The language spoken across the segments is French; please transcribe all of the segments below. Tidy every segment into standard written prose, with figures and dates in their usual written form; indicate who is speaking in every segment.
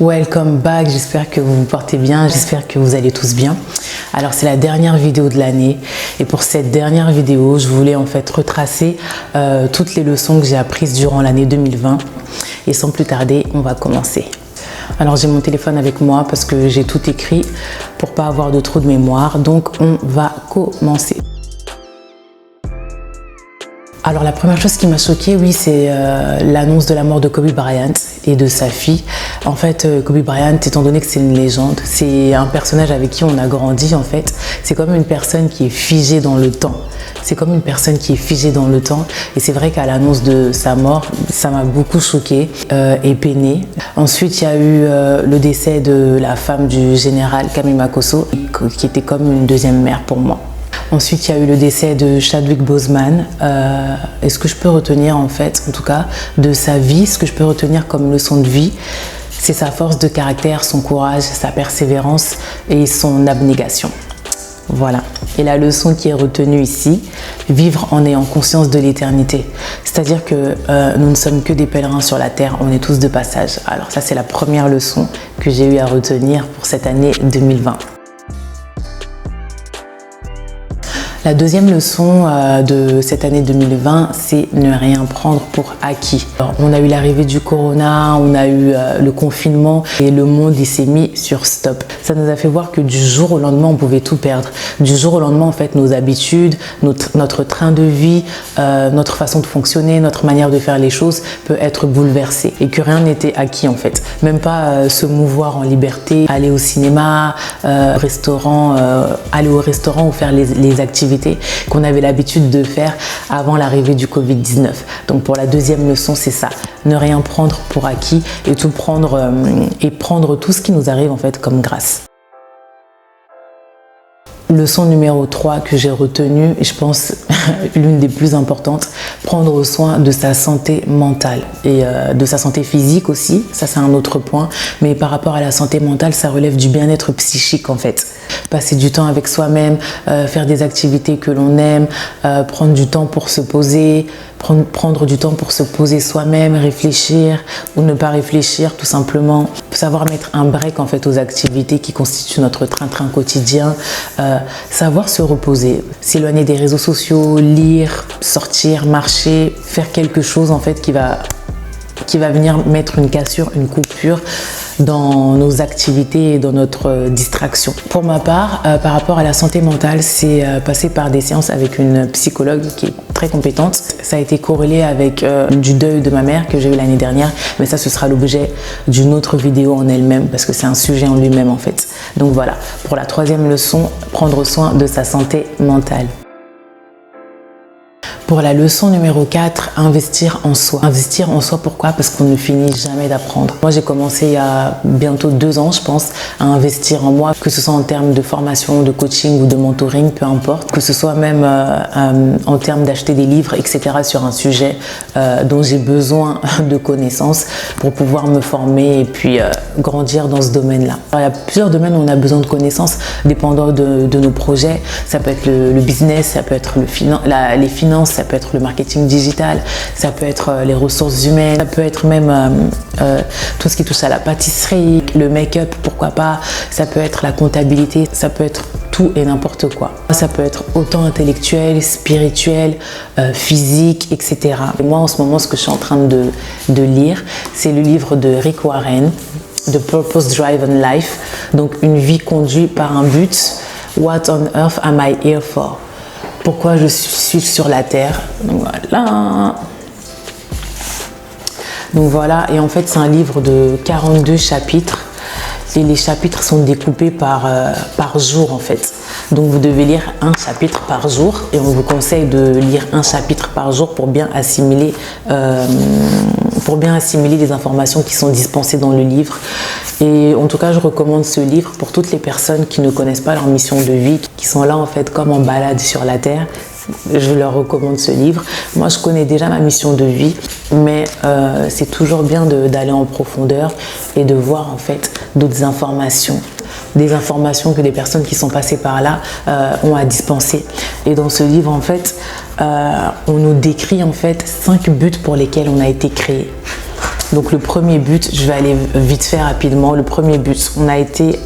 Speaker 1: Welcome back, j'espère que vous vous portez bien, j'espère que vous allez tous bien. Alors c'est la dernière vidéo de l'année et pour cette dernière vidéo, je voulais en fait retracer toutes les leçons que j'ai apprises durant l'année 2020 et sans plus tarder, on va commencer. Alors j'ai mon téléphone avec moi parce que j'ai tout écrit pour pas avoir de trou de mémoire, donc on va commencer. Alors la première chose qui m'a choquée, oui, c'est l'annonce de la mort de Kobe Bryant et de sa fille. En fait, Kobe Bryant, étant donné que c'est une légende, c'est un personnage avec qui on a grandi en fait. C'est comme une personne qui est figée dans le temps. C'est comme une personne qui est figée dans le temps. Et c'est vrai qu'à l'annonce de sa mort, ça m'a beaucoup choquée et peinée. Ensuite, il y a eu le décès de la femme du général Kamima Kosso, qui était comme une deuxième mère pour moi. Ensuite, il y a eu le décès de Chadwick Boseman. Et ce que je peux retenir, en fait, en tout cas, de sa vie, ce que je peux retenir comme leçon de vie, c'est sa force de caractère, son courage, sa persévérance et son abnégation. Voilà. Et la leçon qui est retenue ici, vivre en ayant conscience de l'éternité. C'est-à-dire que nous ne sommes que des pèlerins sur la terre, on est tous de passage. Alors ça, c'est la première leçon que j'ai eu à retenir pour cette année 2020. La deuxième leçon de cette année 2020, c'est ne rien prendre pour acquis. Alors, on a eu l'arrivée du corona, on a eu le confinement et le monde s'est mis sur stop. Ça nous a fait voir que du jour au lendemain, on pouvait tout perdre. Du jour au lendemain, en fait, nos habitudes, notre train de vie, notre façon de fonctionner, notre manière de faire les choses peut être bouleversée et que rien n'était acquis en fait. Même pas se mouvoir en liberté, aller au cinéma, restaurant, aller au restaurant ou faire les activités qu'on avait l'habitude de faire avant l'arrivée du Covid-19. Donc pour la deuxième leçon, c'est ça, ne rien prendre pour acquis et tout prendre et prendre tout ce qui nous arrive en fait comme grâce. Leçon numéro 3 que j'ai retenue, et je pense l'une des plus importantes, prendre soin de sa santé mentale et de sa santé physique aussi, ça c'est un autre point, mais par rapport à la santé mentale, ça relève du bien-être psychique en fait. Passer du temps avec soi-même, faire des activités que l'on aime, prendre du temps pour se poser, prendre du temps pour se poser soi-même, réfléchir ou ne pas réfléchir tout simplement, savoir mettre un break en fait aux activités qui constituent notre train-train quotidien, savoir se reposer, s'éloigner des réseaux sociaux, lire, sortir, marcher, faire quelque chose en fait qui va venir mettre une cassure, une coupure dans nos activités et dans notre distraction. Pour ma part, par rapport à la santé mentale, c'est passer par des séances avec une psychologue qui est très compétente. Ça a été corrélé avec du deuil de ma mère que j'ai eu l'année dernière, mais ça ce sera l'objet d'une autre vidéo en elle-même parce que c'est un sujet en lui-même en fait. Donc voilà, pour la troisième leçon, prendre soin de sa santé mentale. Pour la leçon numéro 4, investir en soi. Investir en soi, pourquoi? Parce qu'on ne finit jamais d'apprendre. Moi, j'ai commencé il y a bientôt 2 ans, je pense, à investir en moi, que ce soit en termes de formation, de coaching ou de mentoring, peu importe. Que ce soit même en termes d'acheter des livres, etc. sur un sujet dont j'ai besoin de connaissances pour pouvoir me former et puis grandir dans ce domaine-là. Il y a plusieurs domaines où on a besoin de connaissances dépendant de nos projets. Ça peut être le business, ça peut être les finances, ça peut être le marketing digital, ça peut être les ressources humaines, ça peut être même tout ce qui touche à la pâtisserie, le make-up, pourquoi pas, ça peut être la comptabilité, ça peut être tout et n'importe quoi. Ça peut être autant intellectuel, spirituel, physique, etc. Et moi en ce moment, ce que je suis en train de lire, c'est le livre de Rick Warren, The Purpose Driven Life, donc une vie conduite par un but. What on earth am I here for? Pourquoi je suis sur la terre? Donc voilà. Donc voilà, et en fait c'est un livre de 42 chapitres et les chapitres sont découpés par jour en fait. Donc vous devez lire un chapitre par jour et on vous conseille de lire un chapitre par jour pour bien assimiler les informations qui sont dispensées dans le livre. Et en tout cas, je recommande ce livre pour toutes les personnes qui ne connaissent pas leur mission de vie, qui sont là en fait comme en balade sur la terre. Je leur recommande ce livre. Moi, je connais déjà ma mission de vie, mais c'est toujours bien d'aller en profondeur et de voir en fait d'autres informations. Des informations que des personnes qui sont passées par là ont à dispenser. Et dans ce livre, en fait, on nous décrit en fait 5 buts pour lesquels on a été créé. Donc le premier but, je vais aller vite fait rapidement. Le premier but, on a été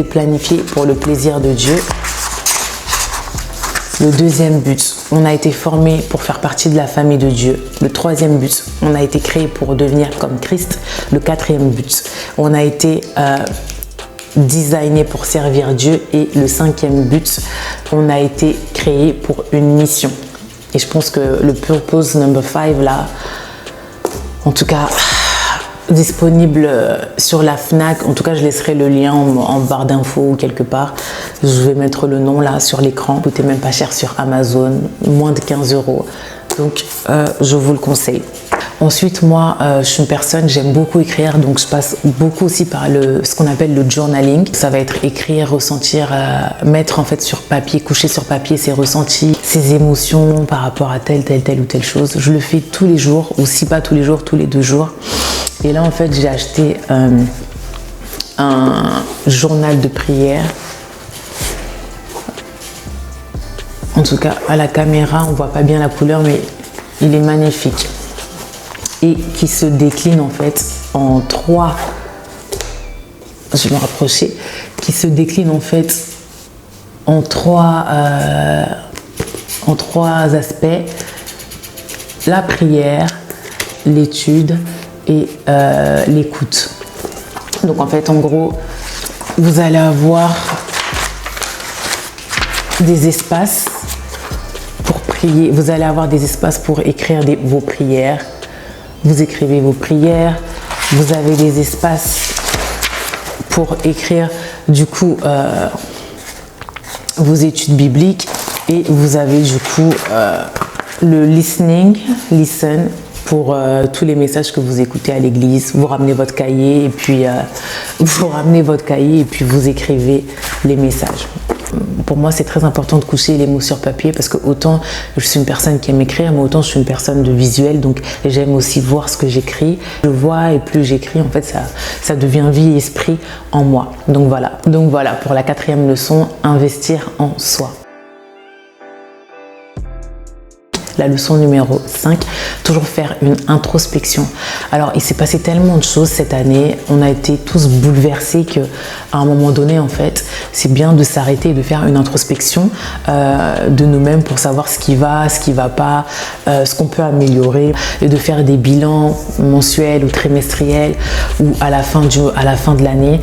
Speaker 1: planifié pour le plaisir de Dieu. Le deuxième but, on a été formé pour faire partie de la famille de Dieu. Le troisième but, on a été créé pour devenir comme Christ. Le quatrième but, on a été designé pour servir Dieu. Et le cinquième but, on a été créé pour une mission. Et je pense que le purpose number 5 là, en tout cas, disponible sur la FNAC. En tout cas, je laisserai le lien en barre d'infos ou quelque part. Je vais mettre le nom là sur l'écran. Tout est même pas cher sur Amazon, moins de 15 €. Donc, je vous le conseille. Ensuite, moi, je suis une personne, j'aime beaucoup écrire, donc je passe beaucoup aussi par ce qu'on appelle le journaling. Ça va être écrire, ressentir, mettre en fait sur papier, coucher sur papier ses ressentis, ses émotions par rapport à telle ou telle chose. Je le fais tous les jours, ou si pas tous les jours, tous les 2 jours. Et là, en fait, j'ai acheté un journal de prière. En tout cas, à la caméra, on voit pas bien la couleur, mais il est magnifique. Et qui se décline en fait en 3, je vais me rapprocher, qui se décline en fait en 3 aspects: la prière, l'étude et l'écoute. Donc en fait, en gros, vous allez avoir des espaces pour prier, vous allez avoir des espaces pour écrire vos prières. Vous écrivez vos prières, vous avez des espaces pour écrire du coup vos études bibliques, et vous avez du coup le listen pour tous les messages que vous écoutez à l'église. Vous ramenez votre cahier et puis vous écrivez les messages. Pour moi, c'est très important de coucher les mots sur papier, parce que autant je suis une personne qui aime écrire, mais autant je suis une personne de visuel, donc j'aime aussi voir ce que j'écris. Je vois, et plus j'écris, en fait, ça devient vie et esprit en moi. Donc voilà pour la 4e leçon, investir en soi. La leçon numéro 5, toujours faire une introspection. Alors, il s'est passé tellement de choses cette année, on a été tous bouleversés qu'à un moment donné, en fait, c'est bien de s'arrêter et de faire une introspection de nous-mêmes pour savoir ce qui va pas, ce qu'on peut améliorer, et de faire des bilans mensuels ou trimestriels ou à la fin de l'année.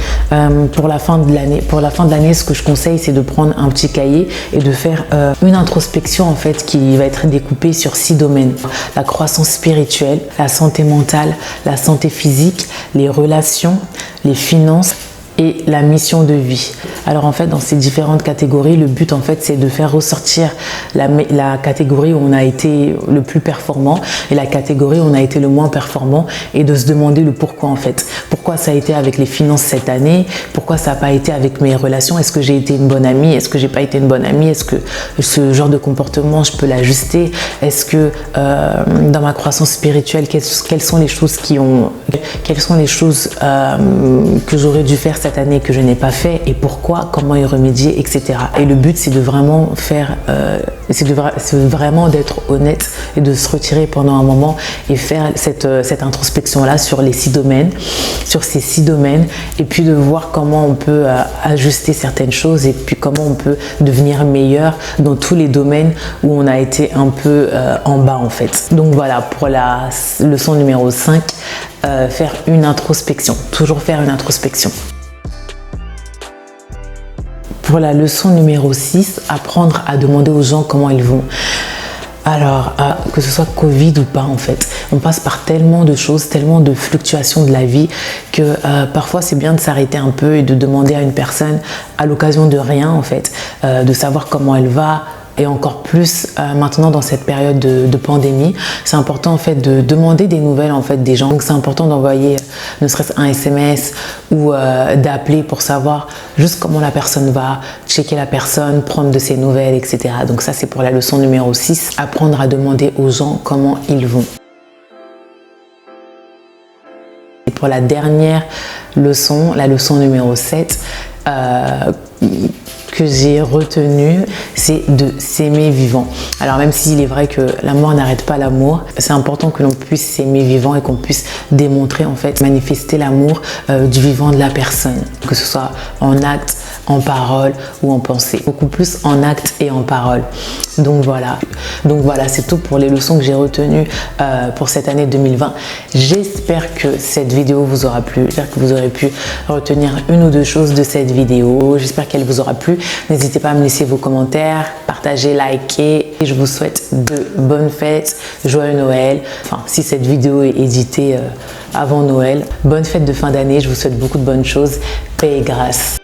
Speaker 1: Pour la fin de l'année, ce que je conseille, c'est de prendre un petit cahier et de faire une introspection en fait qui va être découpée sur 6 domaines: la croissance spirituelle, la santé mentale, la santé physique, les relations, les finances et la mission de vie. Alors en fait, dans ces différentes catégories, le but en fait, c'est de faire ressortir la catégorie où on a été le plus performant et la catégorie où on a été le moins performant, et de se demander le pourquoi en fait. Pourquoi ça a été avec les finances cette année? Pourquoi ça n'a pas été avec mes relations? Est-ce que j'ai été une bonne amie? Est-ce que j'ai pas été une bonne amie? Est-ce que ce genre de comportement, je peux l'ajuster? Est-ce que dans ma croissance spirituelle, quelles sont les choses que j'aurais dû faire cette année que je n'ai pas fait, et pourquoi, comment y remédier, etc. Et le but, c'est de vraiment faire, c'est vraiment d'être honnête et de se retirer pendant un moment et faire cette introspection-là sur les 6 domaines, sur ces 6 domaines, et puis de voir comment on peut ajuster certaines choses, et puis comment on peut devenir meilleur dans tous les domaines où on a été un peu en bas en fait. Donc voilà pour la leçon numéro 5, faire une introspection, toujours faire une introspection. Pour la leçon numéro 6, apprendre à demander aux gens comment ils vont. Alors, que ce soit Covid ou pas en fait, on passe par tellement de choses, tellement de fluctuations de la vie que parfois c'est bien de s'arrêter un peu et de demander à une personne, à l'occasion de rien en fait, de savoir comment elle va. Et encore plus maintenant dans cette période de pandémie, c'est important en fait de demander des nouvelles en fait des gens. Donc c'est important d'envoyer ne serait-ce un SMS ou d'appeler pour savoir juste comment la personne va, checker la personne, prendre de ses nouvelles, etc. Donc ça c'est pour la leçon numéro 6, apprendre à demander aux gens comment ils vont. Et pour la dernière leçon, la leçon numéro 7, que j'ai retenu, c'est de s'aimer vivant. Alors même s'il est vrai que l'amour n'arrête pas l'amour, c'est important que l'on puisse s'aimer vivant et qu'on puisse démontrer en fait, manifester l'amour du vivant de la personne, que ce soit en acte, en parole ou en pensée. Beaucoup plus en acte et en parole. Donc voilà, c'est tout pour les leçons que j'ai retenues pour cette année 2020. J'espère que cette vidéo vous aura plu. J'espère que vous aurez pu retenir une ou deux choses de cette vidéo. J'espère qu'elle vous aura plu. N'hésitez pas à me laisser vos commentaires, partager, liker. Et je vous souhaite de bonnes fêtes, joyeux Noël. Enfin, si cette vidéo est éditée avant Noël. Bonne fête de fin d'année. Je vous souhaite beaucoup de bonnes choses. Paix et grâce.